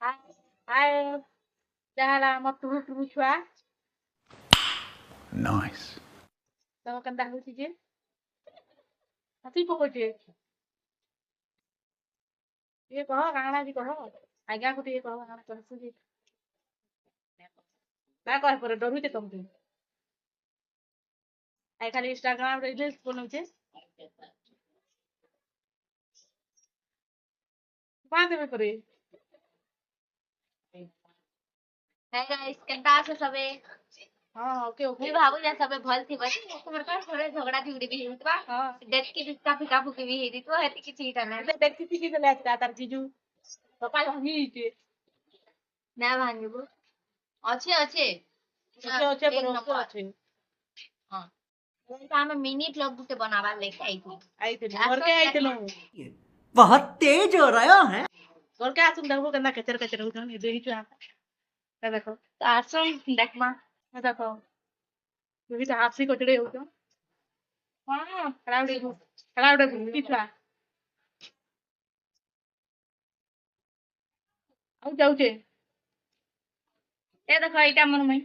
हाय ଯାହାହେଲା ଆମ ଟୁରୁ ଟୁରୁ ଛୁଆ Nice. ତମ କେନ୍ତା ହଉଛି ଯେ ହସି ପକଉଛେ ଟିକେ କହ କାଣା ବି କହ ଆଜ୍ଞାକୁ ଟିକେ କହ କାଣା କହିଛୁ ଯେ ନା କହ ପରେ ଡରୁଛେ ତମକୁ ଆଇ ଖାଲି ଇନଷ୍ଟାଗ୍ରାମ ରେ ରିଲ୍ସ ବନଉଛେ କଣ ଦେବେ ପରେ हाय गाइस केनता आछे सबे ହଁ ଓକେ ଓକେ मी भाबु जा सबे भल थी बस तुम्हारे पास थोड़े झगड़ा झगड़ी भी होतबा ହଁ डेट की बिस्का फिका फुकी भी हेदी तो हेती किछि इटा ना ଏବେ ଦେଖି ଶିଖି ଦେଲେ ଆସିଲା ତାର ଜିଜୁ ସକାଳ ଭାଙ୍ଗି ହେଇଛେ ना भांगबो अच्छे अच्छे ଅଛେ ଅଛେ एक ପରେ ଅଛେ नंबर ଅଛେ हां तो हम मिनी ब्लॉग गुटे बनावा लेके आई थी ଆଇଥିଲୁ ଘରକେ ଆଇଥିଲୁ बहुत तेज हो रहा है। ଘରକେ ଆସୁନ ଦେଖବୁ କେନ୍ତା କେଚର କେଚର ହଉଛନ୍ ଏ ଦେଇ ଛୁଆ ଏ ଦେଖ तो आसन देखमा ଏ ଦେଖ ଦୁଇଟା ହାସି କଚଡେ ହଉଛନ୍ ହଁ ହେଟା ଗୋଟେ ଭୁକି ଛୁଆ ଆଉ ଯାଉଛେ ए देखो इटा मन में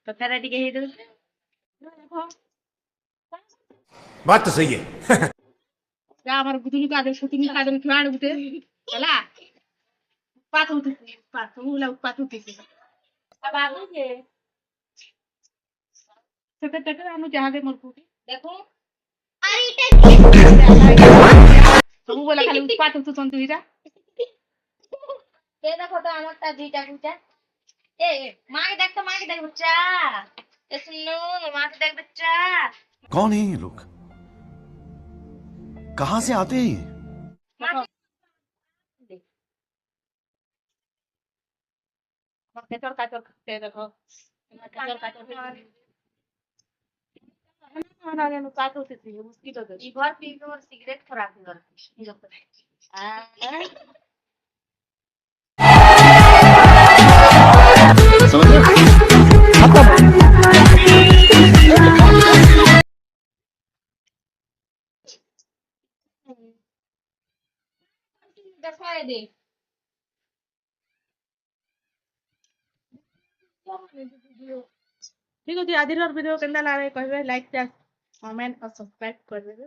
तो फेरा टिके हे दउ ଦେଖ बात तो सही है। ଯା ଆମର ଗୁଦୁଲୁ କାଦେ ସୁତିନି କାଦେ ଛୁଆ ଆଡେ ଗୁଟେ ହେଲା ଉତ୍ପାତ ହଉଥିସି ଉତ୍ପାତ ହେଲା ଉତ୍ପାତ ହଉଥିସି ଆଉ ବାବୁ ଯେ ସେତେ ଟେକେ ଆମେ ଯାହା ଦେ ମୋର ପୁଟି देखो अरे इटा ସବୁବେଳେ ଖାଲି ଉତ୍ପାତ ହଉଛନ୍ ଦୁଇଟା ए देखो तो हमर ता दुईटा गुटा ए मां के देख बच्चा ए सुनो मां के देख बच्चा कौन है ये लोग? कहां से आते हैं ये? ଦେଖ କେଚର କାଚର ସେ ଦେଖ କେଚର କାଚର ଉତ୍ପାତ ହଉଥିସି ମୁସ୍କିଲ ହଉଥିସି ई भर पी के और सिगरेट खराब कर देखा दे ଠିକ ଅଛି ଆଜିର ଭିଡ଼ିଓ କେନ୍ତା ଲାଗେ କହିବେ ଲାଇକ୍ କମେଣ୍ଟ ଆଉ ସବସ୍କ୍ରାଇବ କରିଦେବେ